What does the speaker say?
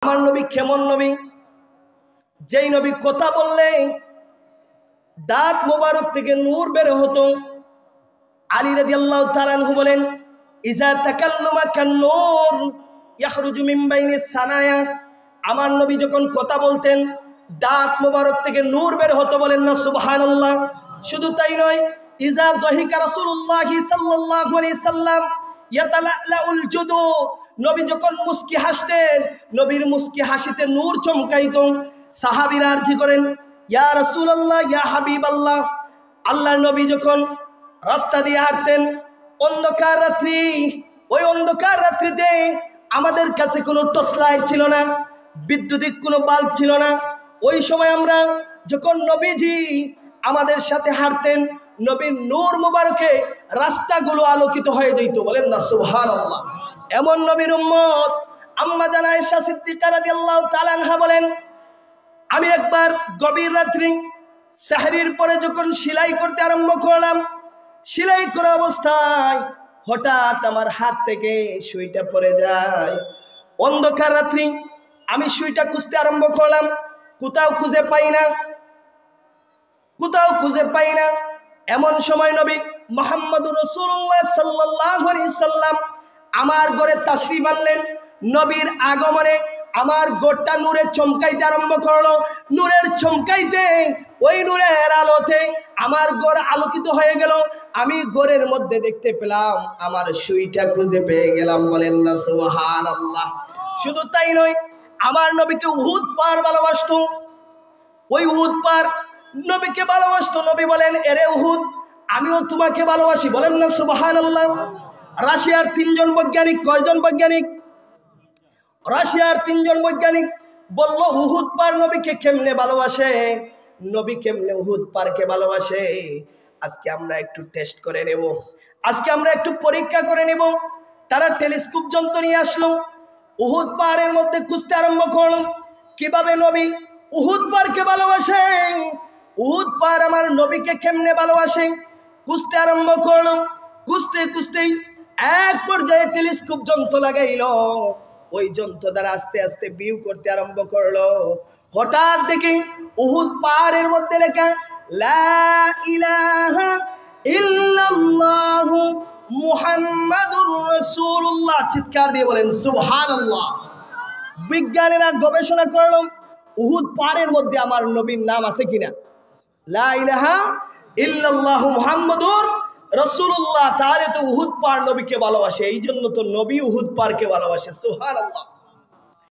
আমার নবী কেমন নবী, যেই নবী কথা বললে দাঁত মোবারক থেকে নূর বের হতো। আলী রাদিয়াল্লাহু তাআলা আনহু বলেন, ইজা তাকাল্লামা কান-নূর ইয়াখরুজু মিন বাইনিস সানায়া। আমার নবী যখন কথা বলতেন দাঁত মোবারক থেকে নূর বের হতো, বলেন না সুবহানাল্লাহ। শুধু তাই নয়, ইজা দাহিকা রাসূলুল্লাহি সাল্লাল্লাহু আলাইহি সাল্লাম ইয়াতালাউল জুদু। নবী যখন মুস্কি হাসতেন, নবীর মুস্কি হাসিতে নূর চমকাইতো। সাহাবীরা আরজি করেন, ইয়া রাসূলুল্লাহ, ইয়া হাবিবাল্লাহ। আল্লাহর নবী যখন রাস্তা দিয়ে হাঁটতেন অন্ধকার রাত্রি, ওই অন্ধকার রাত্রিতে আমাদের কাছে কোনো টর্চ লাইট ছিল না, বিদ্যুতিক কোনো বাল্ব ছিল না। ওই সময় আমরা যখন নবীজি আমাদের সাথে হাঁটতেন, নবীর নূর মুবারকে রাস্তাগুলো আলোকিত হয়ে যেত, বলেন না সুবহানাল্লাহ। এমন নবীর উম্মত আম্মা জান আয়েশা সিদ্দিকা রাদিয়াল্লাহু তাআলা আনহা বলেন, আমি একবার গভীর রাত্রি সেহরির পরে যখন সেলাই করতে আরম্ভ করলাম, সেলাই করা অবস্থায় হঠাৎ আমার হাত থেকে সুইটা পড়ে যায়। অন্ধকার রাত্রি আমি সুইটা খুঁজতে আরম্ভ করলাম, কোথাও খুঁজে পাই না, কোথাও খুঁজে পাই না। এমন সময় নবী মুহাম্মদুর রাসূলুল্লাহ সাল্লাল্লাহু আলাইহি সাল্লাম আমার ঘরে তাশরীফ আনলেন। নবীর আগমনে আমার ঘরটা নূরে চমকাইতে আরম্ভ করলো। নূরের চমকাইতে, ওই নূরের আলোতে আমার ঘর আলোকিত হয়ে গেল। আমি ঘরের মধ্যে দেখতে পেলাম আমার সুইটা খুঁজে পেয়ে গেলাম, বলেন না সুবহানাল্লাহ। শুধু তাই নয়, আমার নবীকে উহুদ পাহাড় ভালোবাসতো। ওই উহুদ পাহাড় নবীকে ভালোবাসতো। নবী বলেন, এরে উহুদ, আমিও তোমাকে ভালোবাসি, বলেন না সুবহানাল্লাহ। রাশিয়ার 3 জন বৈজ্ঞানিক, কয়জন বৈজ্ঞানিক? রাশিয়ার 3 জন বৈজ্ঞানিক বলল উহুদ পাহাড় নবীকে কেমনে ভালোবাসে, নবী কেমনে উহুদ পাহাড়কে ভালোবাসে। আজকে আমরা একটু টেস্ট করে নেব, আজকে আমরা একটু পরীক্ষা করে নেব। তারা টেলিস্কোপ যন্ত্র নিয়ে আসলো, উহুদ পাহাড়ের মধ্যে খুঁজতে আরম্ভ করলো কিভাবে নবী উহুদ পাহাড়কে ভালোবাসে, উহুদ পাহাড় আমার নবীকে কেমনে ভালোবাসে। খুঁজতে আরম্ভ করলো, খুঁজতে খুঁজতেই এক পর্যায়ে টেলিস্কোপ যন্ত্র লাগাইলো। ওই যন্ত্র দ্বারা আস্তে আস্তে ভিউ করতে আরম্ভ করলো। হঠাৎ দেখি উহুদ পাহাড়ের মধ্যে লেখা লা ইলাহা ইল্লাল্লাহু মুহাম্মাদুর রাসূলুল্লাহ। চিৎকার দিয়ে বলেন সুবহানাল্লাহ। বিজ্ঞানীরা গবেষণা করলো উহুদ পাহাড়ের মধ্যে আমার নবীর নাম আছে কিনা। লা ইলাহা ইল্লাল্লাহু মুহাম্মাদুর রাসূলুল্লাহ। তাহলে তো উহুদ পাহাড় নবীকে ভালোবাসে, এই জন্য তো নবী উহুদ পাহাড়কে ভালোবাসে। সুবহানাল্লাহ।